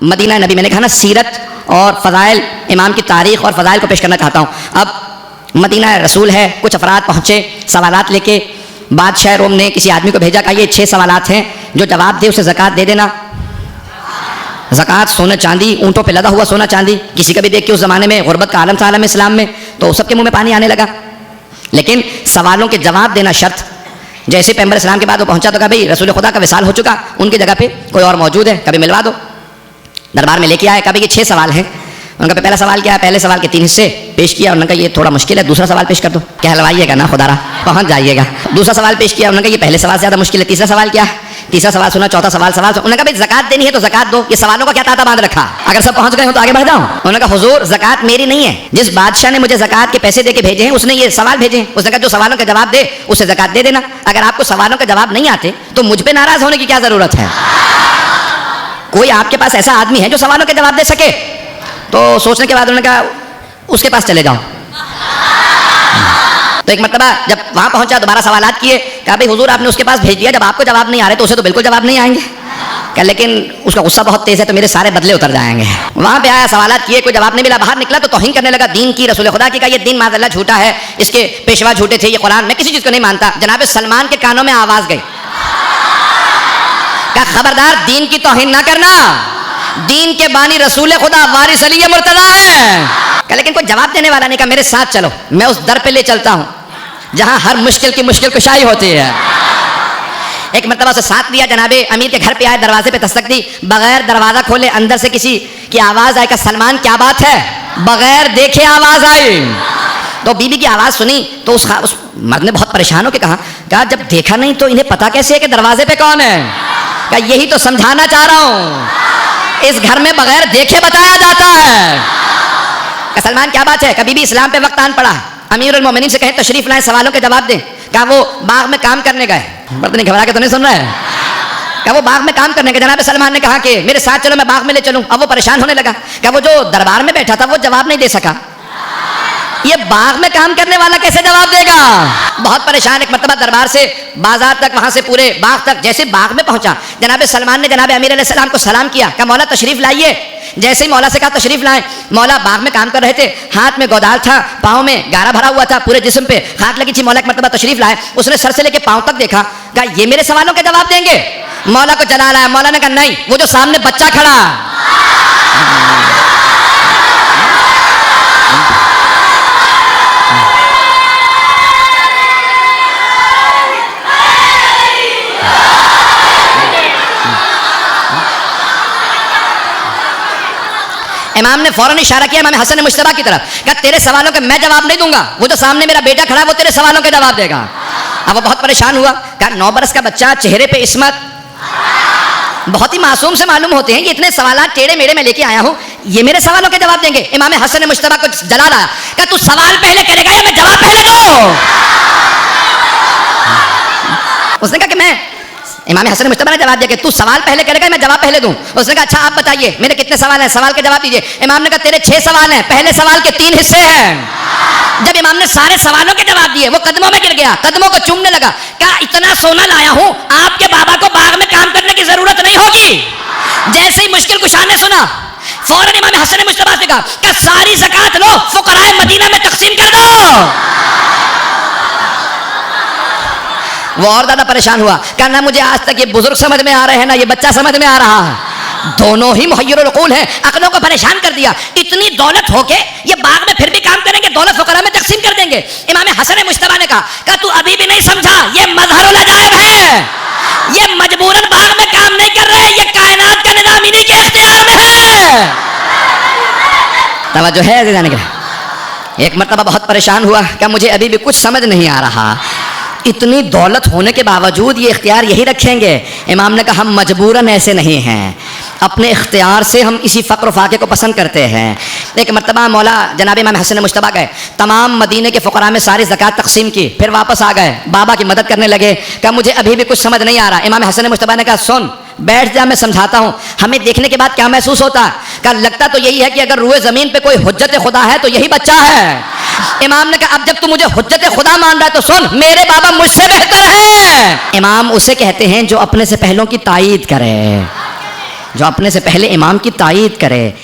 Medina नबी, मैंने कहा ना सीरत और फ़ज़ाइल, इमाम की तारीख़ और फ़ज़ाइल को पेश करना चाहता हूँ। अब मदीना रसूल है, कुछ अफराद पहुँचे सवालात लेके। बादशाह रोम ने किसी आदमी को भेजा, कहा ये 6 सवालात हैं, जो जवाब दे उसे ज़कात दे देना। ज़कात सोना चांदी, ऊँटों पे लदा हुआ सोना चांदी। किसी का भी देख के उस ज़माने में गुरबत का आलम था आलम इस्लाम में, तो सबके मुँह में पानी आने लगा। लेकिन सवालों के जवाब देना शर्त। जैसे पैगंबर इस्लाम के बाद वो पहुँचा तो कहा भाई रसूल खुदा का विसाल हो चुका, उनकी जगह पे कोई और मौजूद है, कभी मिलवा दो। दरबार में लेके आए, कहा भाई ये 6 सवाल हैं। उनका पहला सवाल क्या है? पहले सवाल के 3 हिस्से पेश किया। उन्होंने कहा ये थोड़ा मुश्किल है, दूसरा सवाल पेश कर दो। कहलवाइएगा ना खुदारा, पहुँच जाइएगा। दूसरा सवाल पेश किया। उन्होंने कहा ये पहले सवाल से ज़्यादा मुश्किल है। तीसरा सवाल क्या? तीसरा सवाल सुना। चौथा सवाल उन्होंने कहा भाई ज़कात देनी है तो ज़कात दो। ये सवालों का क्या ताता बांध रखा? अगर सब पहुँच गए हो तो आगे बढ़ जाओ। उन्होंने कहा हुजूर ज़कात मेरी नहीं है, जिस बादशाह ने मुझे ज़कात के पैसे दे के भेजे हैं उसने ये सवाल भेजे हैं। उसने कहा जो सवालों का जवाब दे उसे ज़कात दे देना। अगर आपको सवालों का जवाब नहीं आते तो मुझ पर नाराज़ होने की क्या ज़रूरत है? कोई आपके पास ऐसा आदमी है जो सवालों के जवाब दे सके? तो सोचने के बाद उन्होंने कहा उसके पास चले जाओ। तो एक मरतबा जब वहाँ पहुँचा, दोबारा सवालात किए। कहा भाई हुजूर आपने उसके पास भेज दिया, जब आपको जवाब नहीं आ रहे तो उसे तो बिल्कुल जवाब नहीं आएंगे। कहा लेकिन उसका गुस्सा बहुत तेज़ है तो मेरे सारे बदले उतर जाएंगे। वहाँ पे आया, सवालात किए, कोई जवाब नहीं मिला। बाहर निकला तो तौहीन करने लगा दीन की, रसूल खुदा की। का ये दीन माज़अल्लाह झूठा है, इसके पेशवा झूठे थे, ये कुरान में किसी चीज़ को नहीं मानता। जनाब सलमान के कानों में आवाज़ गई, कहा खबरदार दीन की तौहीन ना करना, दीन के बानी रसूल खुदा वारिस अली मुर्तज़ा है। लेकिन कोई जवाब देने वाला नहीं। कहा मेरे साथ चलो, मैं उस दर पे ले चलता हूँ जहाँ हर मुश्किल की मुश्किल कुशाई होती है। एक मरतबा उसे साथ लिया, जनाबे अमीर के घर पे आए, दरवाजे पे दस्तक दी। बगैर दरवाज़ा खोले अंदर से किसी की आवाज़ आई। कहा सलमान क्या बात है? बगैर देखे आवाज़ आई। तो बीबी की आवाज़ सुनी तो उस मर्द ने बहुत परेशान होकर कहा जब देखा नहीं तो इन्हें पता कैसे है कि दरवाजे पे कौन है? कहा यही तो समझाना चाह रहा हूँ, इस घर में बगैर देखे बताया जाता है। कहा सलमान क्या बात है? कभी भी इस्लाम पे वक्त आन पड़ा, अमीरुल मोमिनीन से कहें तशरीफ लाएं, सवालों के जवाब दें। कहा वो बाग में काम करने गए। मर्द ने घबरा के तो नहीं सुन रहा है। कहा वो बाग में काम करने गए। जनाब सलमान ने कहा कि मेरे साथ चलो, मैं बाग में ले चलूं। अब वो परेशान होने लगा। कहा वो जो दरबार में बैठा था वो जवाब नहीं दे सका, ये बाग में काम करने वाला कैसे जवाब देगा? बहुत परेशान। एक मरतबा दरबार से बाजार तक, वहां से पूरे बाग तक, जैसे बाग में पहुंचा जनाब सलमान ने जनाब अमीर अलैहिस्सलाम को सलाम किया। कहा मौला तशरीफ लाइए। जैसे ही मौला से कहा तशरीफ लाएं, मौला बाग में काम कर रहे थे, हाथ में गोदाल था, पाँव में गारा भरा हुआ था, पूरे जिस्म पे खाक लगी थी। मौला एक मरतबा तशरीफ लाए, उसने सर से लेके पाँव तक देखा। कहा ये मेरे सवालों के जवाब देंगे? मौला को जलाल आया। मौला ने कहा नहीं, वो जो सामने बच्चा खड़ा। इमाम ने फौरन इशारा किया इमाम हसन मुश्तबा की तरफ। कहा तेरे सवालों के मैं जवाब नहीं दूंगा, वो जो सामने मेरा बेटा खड़ा है वो तेरे सवालों के जवाब देगा। अब वो बहुत परेशान हुआ। कहा 9 बरस का बच्चा, चेहरे पे इस्मत, बहुत ही मासूम से मालूम होते हैं, ये इतने सवालात टेढ़े मेढ़े में लेके आया हूँ, ये मेरे सवालों के जवाब देंगे? इमाम हसन मुश्तबा को जलाल आया। कहा तू सवाल पहले करेगा या मैं जवाब पहले दूं? उसने कहा कि मैं, इमाम हसन मुश्तबा ने जवाब दिया कि तू सवाल पहले करेगा मैं जवाब पहले दूं। उसने कहा अच्छा आप बताइए मेरे कितने सवाल हैं, सवाल के जवाब दीजिए। इमाम ने कहा तेरे 6 सवाल हैं, पहले सवाल के 3 हिस्से हैं। जब इमाम ने सारे सवालों के जवाब दिए वो कदमों में गिर गया, कदमों को चूमने लगा। कहा इतना सोना लाया हूं, आपके बाबा को बाग में काम करने की जरूरत नहीं होगी। जैसे ही मुश्किल कुशा ने सुना, फौरन इमाम हसन मुश्तबा से कहा सारी ज़कात लो, फुकराए मदीना में तकसीम कर दो। वो और ज्यादा परेशान हुआ। कहा ना मुझे आज तक ये बुजुर्ग समझ में आ रहे हैं ना ये बच्चा समझ में आ रहा है, दोनों ही मुहय्यरुल उकूल हैं, अक्लों को परेशान कर दिया। इतनी दौलत होके ये बाग में फिर भी काम करेंगे, दौलत फुकरा में तकसीम कर देंगे। इमाम हसन मुश्तबा ने कहा तू अभी भी नहीं समझा, ये मजहरुल अजायब है, ये मजबूरन बाग में काम नहीं कर रहे, ये कायनात का निजाम इन्हीं के इख्तियार में है। तवज्जो है जाने के। एक मरतबा बहुत परेशान हुआ, क्या मुझे अभी भी कुछ समझ नहीं आ रहा, इतनी दौलत होने के बावजूद ये इख्तियार यही रखेंगे? इमाम ने कहा हम मजबूरन ऐसे नहीं हैं, अपने इख्तियार से हम इसी फ़क्र फाके को पसंद करते हैं। एक मरतबा मौला जनाब इमाम हसन मुश्तबा गए, तमाम मदीने के फ़ुक़रा में सारी ज़कात तकसीम की, फिर वापस आ गए, बाबा की मदद करने लगे। कहा मुझे अभी भी कुछ समझ नहीं आ रहा। इमाम हसन मुश्तबा ने कहा सुन बैठ जा, मैं समझाता हूँ। हमें देखने के बाद क्या महसूस होता है? कहा लगता तो यही है कि अगर रुए ज़मीन पे कोई हुज्जत खुदा है तो यही बच्चा है। इमाम ने कहा अब जब तू मुझे हुज्जत खुदा मान रहा है तो सुन, मेरे बाबा मुझसे बेहतर है। इमाम उसे कहते हैं जो अपने से पहलों की तायीद करे। जो अपने से पहले इमाम की तायीद करे।